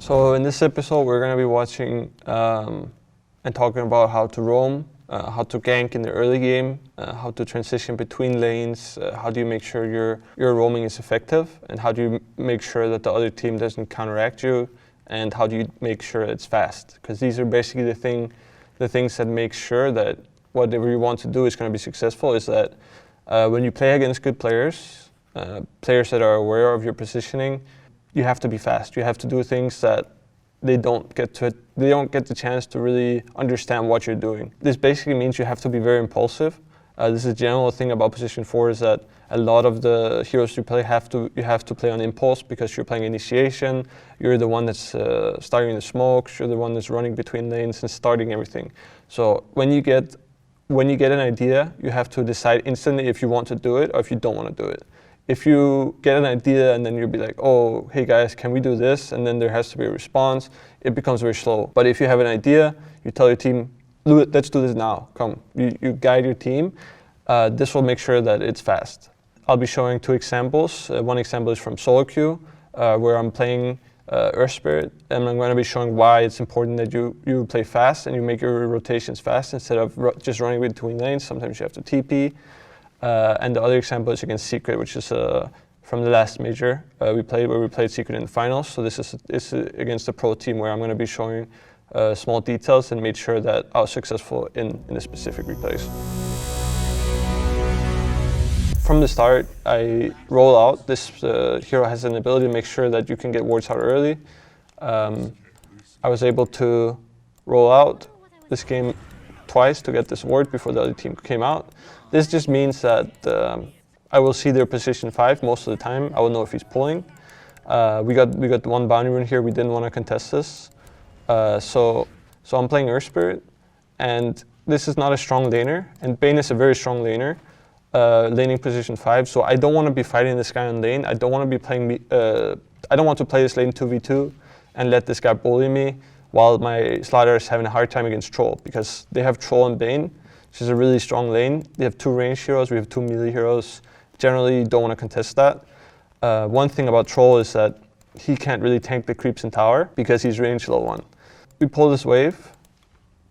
So in this episode, we're going to be watching and talking about how to roam, how to gank in the early game, how to transition between lanes, how do you make sure your roaming is effective, and how do you make sure that the other team doesn't counteract you, and how do you make sure it's fast? Because these are basically the things that make sure that whatever you want to do is going to be successful. Is that when you play against good players, players that are aware of your positioning, you have to be fast. You have to do things that they don't get the chance to really understand what you're doing. This basically means you have to be very impulsive. This is a general thing about position 4 is that a lot of the heroes you play you have to play on impulse because you're playing initiation. You're the one that's starting the smokes. You're the one that's running between lanes and starting everything. So when you get an idea, you have to decide instantly if you want to do it or if you don't want to do it. If you get an idea and then you'll be like, oh, hey guys, can we do this? And then there has to be a response, it becomes very slow. But if you have an idea, you tell your team, let's do this now, come. You guide your team. This will make sure that it's fast. I'll be showing two examples. One example is from solo queue, where I'm playing Earth Spirit, and I'm going to be showing why it's important that you play fast and you make your rotations fast instead of just running between lanes. Sometimes you have to TP. And the other example is against Secret, which is from the last major we played Secret in the finals. So this is against the pro team where I'm going to be showing small details and made sure that I was successful in the specific replays. From the start, I roll out. This hero has an ability to make sure that you can get wards out early. I was able to roll out this game twice to get this ward before the other team came out. This just means that I will see their position 5 most of the time. I will know if he's pulling. We got one bounty rune here. We didn't want to contest this. So I'm playing Earth Spirit, and this is not a strong laner, and Bane is a very strong laner, laning position 5. So I don't want to be fighting this guy on lane. I don't want to be playing. I don't want to play this lane 2v2 and let this guy bully me while my Slider is having a hard time against Troll, because they have Troll and Bane, which is a really strong lane. They have 2 range heroes, we have 2 melee heroes. Generally, you don't want to contest that. One thing about Troll is that he can't really tank the creeps in tower because he's range level 1. We pull this wave.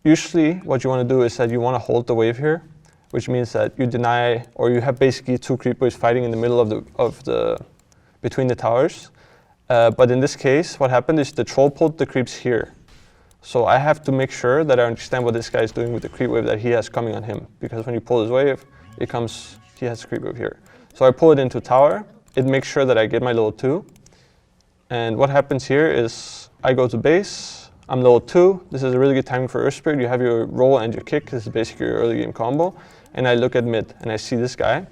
Usually, what you want to do is that you want to hold the wave here, which means that you deny, or you have basically 2 creep waves fighting in the middle between the towers. But in this case, what happened is the Troll pulled the creeps here. So I have to make sure that I understand what this guy is doing with the creep wave that he has coming on him. Because when you pull his wave, he has a creep wave here. So I pull it into tower. It makes sure that I get my level 2. And what happens here is I go to base. I'm level 2. This is a really good timing for Earth Spirit. You have your roll and your kick. This is basically your early game combo. And I look at mid and I see this guy.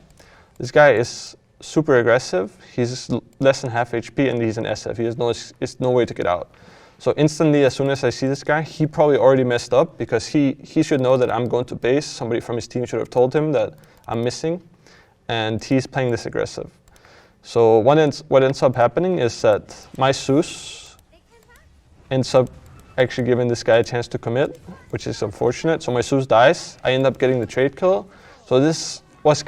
This guy is super aggressive. He's less than half HP and he's an SF. He has no way to get out. So instantly, as soon as I see this guy, he probably already messed up because he should know that I'm going to base. Somebody from his team should have told him that I'm missing, and he's playing this aggressive. So what ends up happening is that my Zeus ends up actually giving this guy a chance to commit, which is unfortunate. So my Zeus dies. I end up getting the trade kill. So this was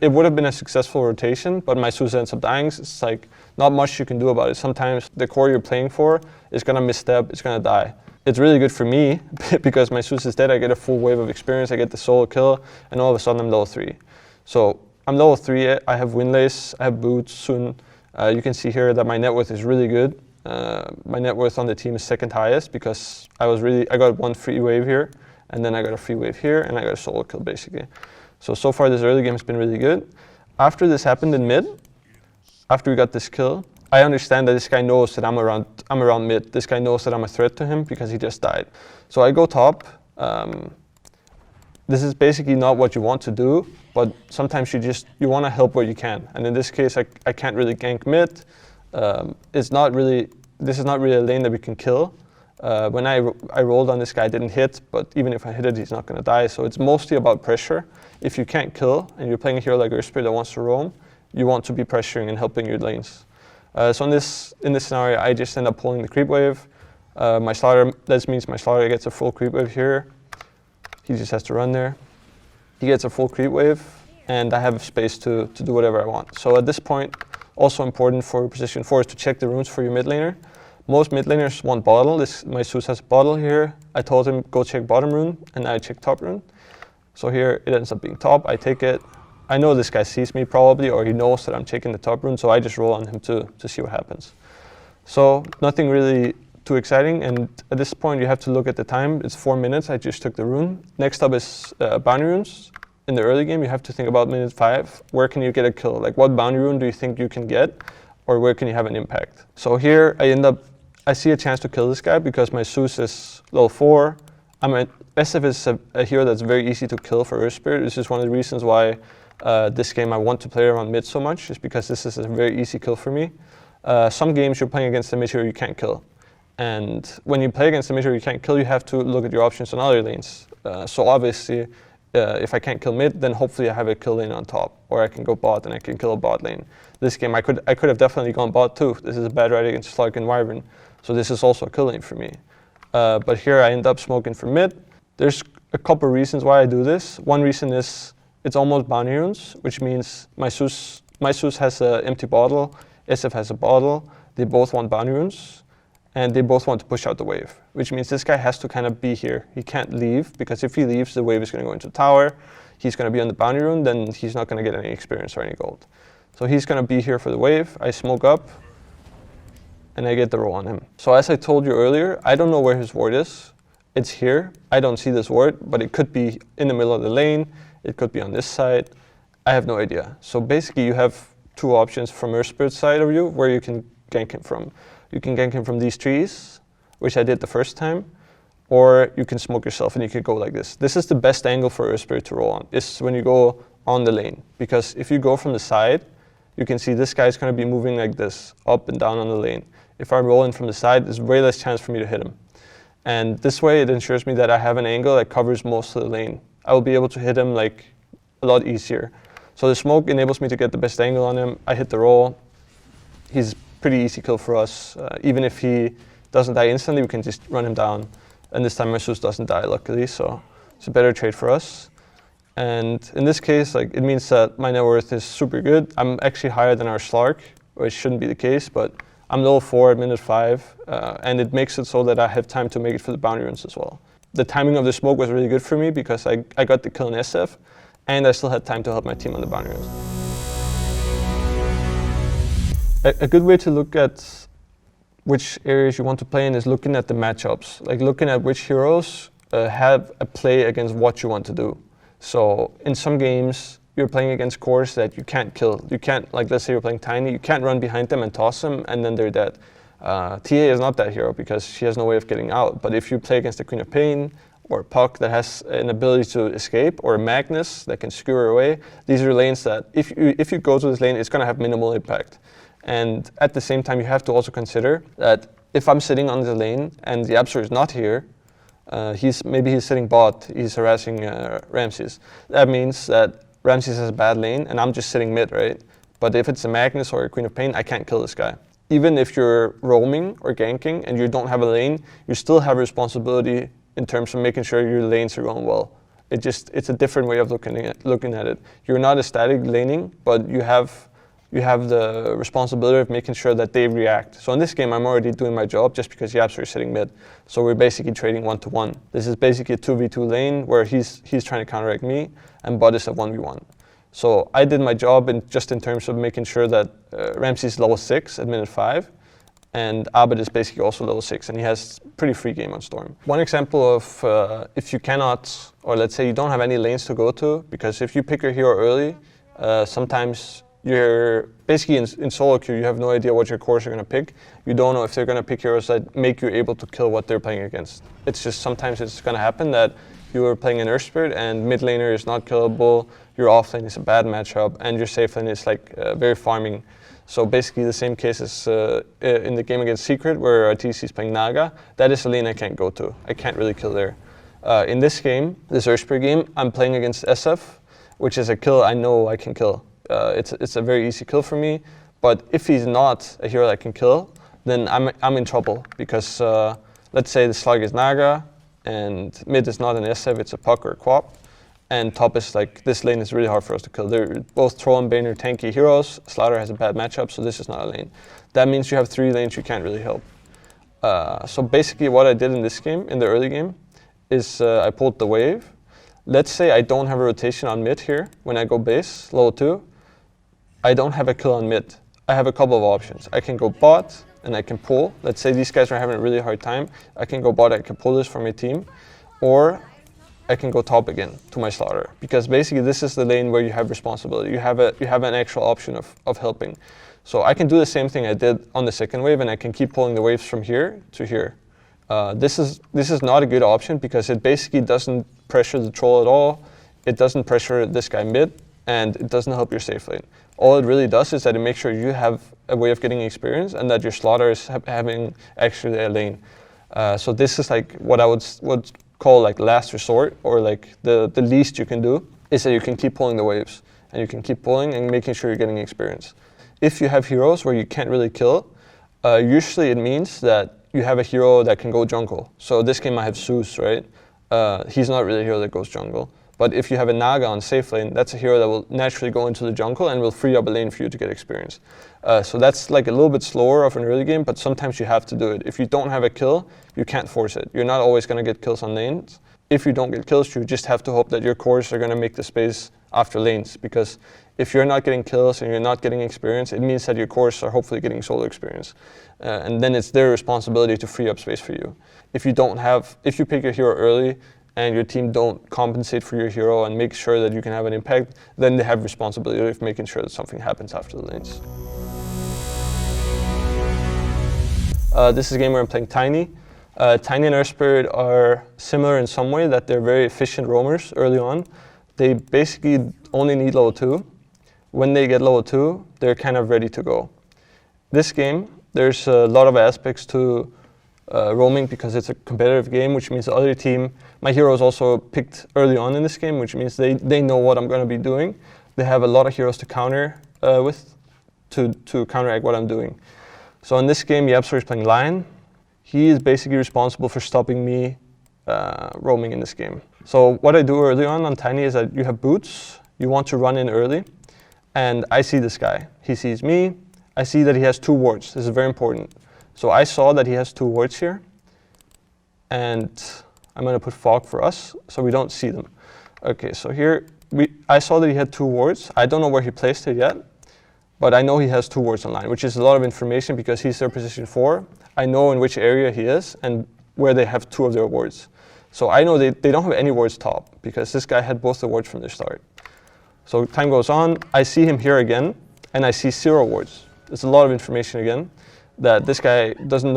it would have been a successful rotation, but my Zeus ends up dying. It's like not much you can do about it. Sometimes the core you're playing for is going to misstep, it's going to die. It's really good for me because my Zeus is dead. I get a full wave of experience, I get the solo kill, and all of a sudden I'm level 3. So I'm level 3, I have Windlace, I have boots soon. You can see here that my net worth is really good. My net worth on the team is 2nd highest because I got 1 free wave here, and then I got a free wave here, and I got a solo kill basically. So far this early game has been really good. After this happened in mid, after we got this kill, I understand that this guy knows that I'm around mid. This guy knows that I'm a threat to him because he just died. So I go top. This is basically not what you want to do, but sometimes you want to help where you can. And in this case, I can't really gank mid. This is not really a lane that we can kill. When I rolled on this guy, I didn't hit, but even if I hit it, he's not going to die. So it's mostly about pressure. If you can't kill and you're playing a hero like Earth Spirit that wants to roam, you want to be pressuring and helping your lanes. So in this scenario, I just end up pulling the creep wave. That means my Slaughter gets a full creep wave here. He just has to run there. He gets a full creep wave, and I have space to do whatever I want. So at this point, also important for position 4 is to check the runes for your mid laner. Most mid laners want bottle. My Zeus has a bottle here. I told him go check bottom rune, and I check top rune. So here it ends up being top. I take it. I know this guy sees me probably, or he knows that I'm checking the top rune, so I just roll on him to see what happens. So nothing really too exciting, and at this point you have to look at the time. It's 4 minutes. I just took the rune. Next up is bounty runes. In the early game, you have to think about minute 5. Where can you get a kill? Like, what bounty rune do you think you can get, or where can you have an impact? So here I see a chance to kill this guy because my Zeus is level 4. SF is a hero that's very easy to kill for Earth Spirit. This is one of the reasons why this game I want to play around mid so much, is because this is a very easy kill for me. Some games you're playing against a mid hero you can't kill. And when you play against a mid hero you can't kill, you have to look at your options on other lanes. So obviously, if I can't kill mid, then hopefully I have a kill lane on top, or I can go bot and I can kill a bot lane. This game I could have definitely gone bot too. This is a bad ride against Slug and Wyvern, so this is also a kill lane for me. But here I end up smoking for mid. There's a couple reasons why I do this. One reason is it's almost bounty runes, which means my Zeus has an empty bottle, SF has a bottle, they both want bounty runes, and they both want to push out the wave, which means this guy has to kind of be here. He can't leave, because if he leaves, the wave is going to go into tower. He's going to be on the bounty rune, then he's not going to get any experience or any gold. So he's going to be here for the wave. I smoke up, and I get the roll on him. So as I told you earlier, I don't know where his ward is. It's here. I don't see this ward, but it could be in the middle of the lane. It could be on this side. I have no idea. So basically, you have two options from Earth Spirit's side of you where you can gank him from. You can gank him from these trees, which I did the first time, or you can smoke yourself and you could go like this. This is the best angle for Earth Spirit to roll on, is when you go on the lane. Because if you go from the side, you can see this guy's going to be moving like this, up and down on the lane. If I roll in from the side, there's way less chance for me to hit him. And this way, it ensures me that I have an angle that covers most of the lane. I will be able to hit him like a lot easier. So the smoke enables me to get the best angle on him. I hit the roll. He's pretty easy kill for us. Even if he doesn't die instantly, we can just run him down. And this time my Zeus doesn't die, luckily, so it's a better trade for us. And in this case, like, it means that my net worth is super good. I'm actually higher than our Slark, which shouldn't be the case, but I'm level 4 at minute 5, and it makes it so that I have time to make it for the bounty runes as well. The timing of the smoke was really good for me because I got the kill in SF, and I still had time to help my team on the bounty runes. A good way to look at which areas you want to play in is looking at the matchups, like looking at which heroes have a play against what you want to do. So in some games, you're playing against cores that you can't kill. You can't, like, let's say you're playing Tiny, you can't run behind them and toss them and then they're dead. TA is not that hero because she has no way of getting out. But if you play against the Queen of Pain or Puck that has an ability to escape, or Magnus that can skewer away, these are lanes that if you go to this lane, it's going to have minimal impact. And at the same time, you have to also consider that if I'm sitting on the lane and the Absol is not here, maybe he's sitting bot, he's harassing Ramses. That means that Ramses has a bad lane and I'm just sitting mid, right? But if it's a Magnus or a Queen of Pain, I can't kill this guy. Even if you're roaming or ganking and you don't have a lane, you still have a responsibility in terms of making sure your lanes are going well. It's a different way of looking at it. You're not a static laning, but you have the responsibility of making sure that they react. So in this game, I'm already doing my job just because Yapster is sitting mid. So we're basically trading 1-to-1. This is basically a 2v2 lane where he's trying to counteract me and bot is a 1v1. So I did my job just in terms of making sure that Ramsey is level 6 at minute 5 and Abed is basically also level 6 and he has pretty free game on Storm. One example of if you cannot, or let's say you don't have any lanes to go to, because if you pick your hero early, sometimes you're basically in solo queue, you have no idea what your cores are going to pick. You don't know if they're going to pick heroes that make you able to kill what they're playing against. It's just sometimes it's going to happen that you are playing an Earth Spirit and mid laner is not killable, your off lane is a bad matchup, and your safe lane is like very farming. So basically the same case as in the game against Secret where TC is playing Naga. That is a lane I can't go to. I can't really kill there. In this game, this Earth Spirit game, I'm playing against SF, which is a kill I know I can kill. It's a very easy kill for me, but if he's not a hero that can kill, then I'm in trouble because let's say the slug is Naga and mid is not an SF, it's a Puck or a Quap, and top is like, this lane is really hard for us to kill. They're both Troll and Bane are tanky heroes, Slaughter has a bad matchup, so this is not a lane. That means you have 3 lanes you can't really help. So basically what I did in this game, in the early game, is I pulled the wave. Let's say I don't have a rotation on mid here. When I go base, level 2, I don't have a kill on mid. I have a couple of options. I can go bot, and I can pull. Let's say these guys are having a really hard time. I can go bot, I can pull this from my team. Or I can go top again to my slaughter. Because basically this is the lane where you have responsibility. You have an actual option of helping. So I can do the same thing I did on the second wave, and I can keep pulling the waves from here to here. This is not a good option because it basically doesn't pressure the troll at all. It doesn't pressure this guy mid, and it doesn't help your safe lane. All it really does is that it makes sure you have a way of getting experience and that your slaughter is having actually a lane. So this is like what I would call like last resort, or like the least you can do, is that you can keep pulling the waves, and you can keep pulling and making sure you're getting experience. If you have heroes where you can't really kill, usually it means that you have a hero that can go jungle. So this game I have Zeus, right? He's not really a hero that goes jungle. But if you have a Naga on safe lane, that's a hero that will naturally go into the jungle and will free up a lane for you to get experience. So that's like a little bit slower of an early game, but sometimes you have to do it. If you don't have a kill, you can't force it. You're not always going to get kills on lanes. If you don't get kills, you just have to hope that your cores are going to make the space after lanes. Because if you're not getting kills and you're not getting experience, it means that your cores are hopefully getting solo experience. And then it's their responsibility to free up space for you. If you pick your hero early, and your team don't compensate for your hero and make sure that you can have an impact, then they have responsibility of making sure that something happens after the lanes. This is a game where I'm playing Tiny. Tiny and Earthspirit are similar in some way, that they're very efficient roamers early on. They basically only need level 2. When they get level 2, they're kind of ready to go. This game, there's a lot of aspects to roaming because it's a competitive game, which means the other team, my hero is also picked early on in this game, which means they know what I'm going to be doing. They have a lot of heroes to counter to counteract what I'm doing. So in this game, YapzOr is playing Lion. He is basically responsible for stopping me roaming in this game. So what I do early on Tiny is that you have boots, you want to run in early, and I see this guy. He sees me, I see that he has 2 wards. This is very important. So I saw that he has 2 wards here, and I'm going to put fog for us so we don't see them. Okay, so here I saw that he had 2 wards. I don't know where he placed it yet, but I know he has 2 wards online, which is a lot of information because he's their position 4. I know in which area he is and where they have 2 of their wards. So I know they don't have any wards top because this guy had both the wards from the start. So time goes on, I see him here again, and I see 0 wards. It's a lot of information again, that this guy doesn't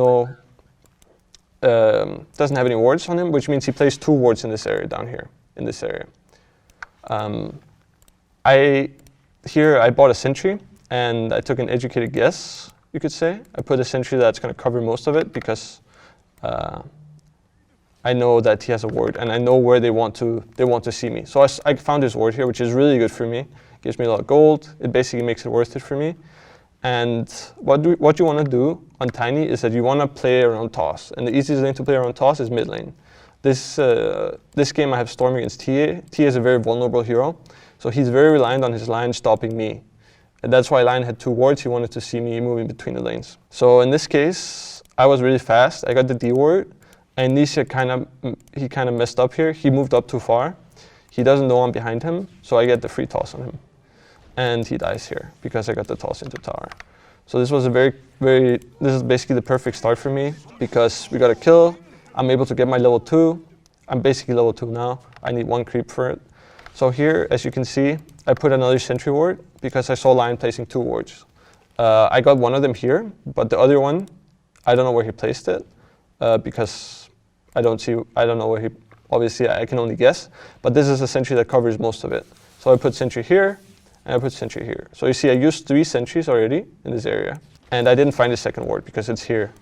have any wards on him, which means he plays 2 wards in this area down here, in this area. I bought a sentry, and I took an educated guess, you could say. I put a sentry that's going to cover most of it because I know that he has a ward, and I know where they want to see me. So I found his ward here, which is really good for me. Gives me a lot of gold. It basically makes it worth it for me. And what you want to do on Tiny is that you want to play around toss. And the easiest lane to play around toss is mid lane. This game I have Storm against TA. TA is a very vulnerable hero. So he's very reliant on his line stopping me. And that's why Lion had 2 wards. He wanted to see me moving between the lanes. So in this case, I was really fast. I got the D ward. And Nisha kind of messed up here. He moved up too far. He doesn't know I'm behind him. So I get the free toss on him. And he dies here because I got the toss into tower. So this was a this is basically the perfect start for me because we got a kill. I'm able to get my level 2. I'm basically level 2 now. I need 1 creep for it. So here, as you can see, I put another sentry ward because I saw Lion placing 2 wards. I got one of them here, but the other one, I don't know where he placed it because I don't know where he, obviously I can only guess, but this is a sentry that covers most of it. So I put sentry here, and I put sentry here. So you see I used 3 sentries already in this area. And I didn't find the second ward because it's here.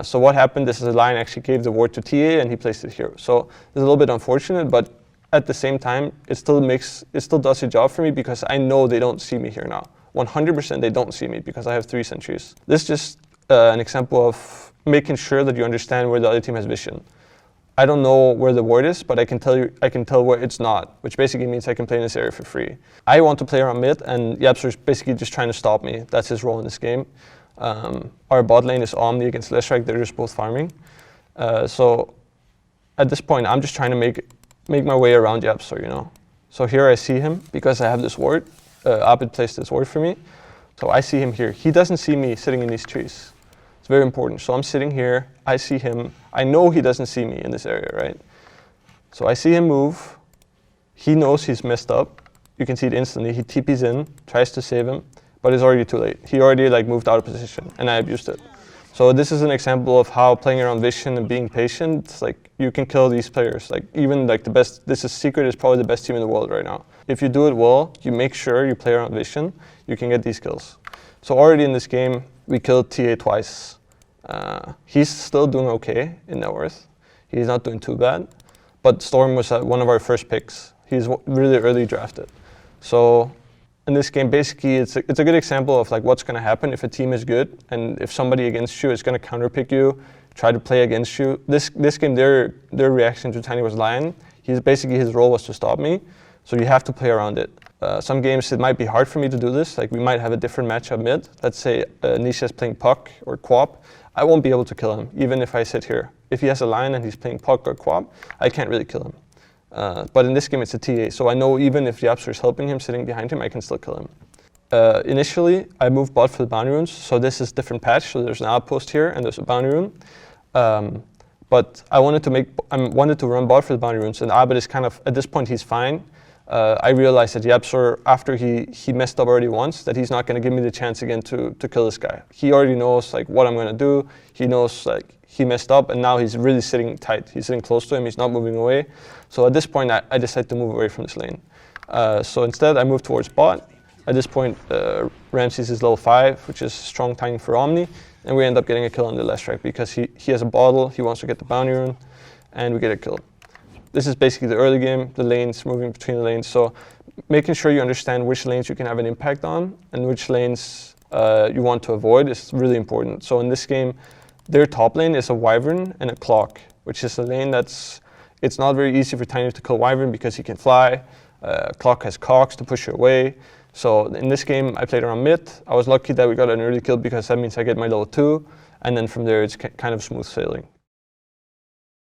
So what happened, this is a Lion actually gave the ward to TA and he placed it here. So it's a little bit unfortunate, but at the same time, it still does a job for me because I know they don't see me here now. 100% they don't see me because I have 3 sentries. This is just an example of making sure that you understand where the other team has vision. I don't know where the ward is, but I can tell where it's not, which basically means I can play in this area for free. I want to play around mid, and YapzOr is basically just trying to stop me. That's his role in this game. Our bot lane is Omni against Leshrac. They're just both farming. So at this point, I'm just trying to make my way around Yapsor, you know. So here I see him because I have this ward. Abid placed this ward for me. So I see him here. He doesn't see me sitting in these trees. It's very important. So I'm sitting here. I see him. I know he doesn't see me in this area, right? So I see him move. He knows he's messed up. You can see it instantly. He TPs in, tries to save him, but it's already too late. He already like moved out of position, and I abused it. So this is an example of how playing around vision and being patient, like you can kill these players. Like even like the best, this is Secret is probably the best team in the world right now. If you do it well, you make sure you play around vision, you can get these kills. So already in this game, we killed TA twice. He's still doing okay in net worth. He's not doing too bad, but Storm was one of our first picks. He's really early drafted. So in this game, basically, it's a good example of like what's going to happen if a team is good and if somebody against you is going to counterpick you, try to play against you. This game, their reaction to Tiny was Lion. Basically his role was to stop me, so you have to play around it. Some games it might be hard for me to do this. Like we might have a different matchup mid. Let's say Nisha is playing Puck or Quap. I won't be able to kill him even if I sit here. If he has a Lion and he's playing Puck or Quap, I can't really kill him. But in this game, it's a TA, so I know even if Yapsor is helping him, sitting behind him, I can still kill him. Initially, I moved bot for the bounty runes, so this is different patch. So there's an outpost here, and there's a bounty rune. But I wanted to run bot for the bounty runes, and Abid is kind of, at this point, he's fine. I realized that Yapsor, after he messed up already once, that he's not going to give me the chance again to kill this guy. He already knows like what I'm going to do. He knows like he messed up, and now he's really sitting tight. He's sitting close to him. He's not moving away. So at this point, I decided to move away from this lane. So instead, I moved towards bot. At this point, Ramses is level 5, which is strong timing for Omni, and we end up getting a kill on the Leshrac because he has a bottle. He wants to get the bounty rune, and we get a kill. This is basically the early game, the lanes, moving between the lanes. So making sure you understand which lanes you can have an impact on and which lanes you want to avoid is really important. So in this game, their top lane is a Wyvern and a Clock, which is a lane it's not very easy for Tiny to kill Wyvern because he can fly. Clock has cogs to push you away. So in this game, I played around mid. I was lucky that we got an early kill because that means I get my level 2. And then from there, it's kind of smooth sailing.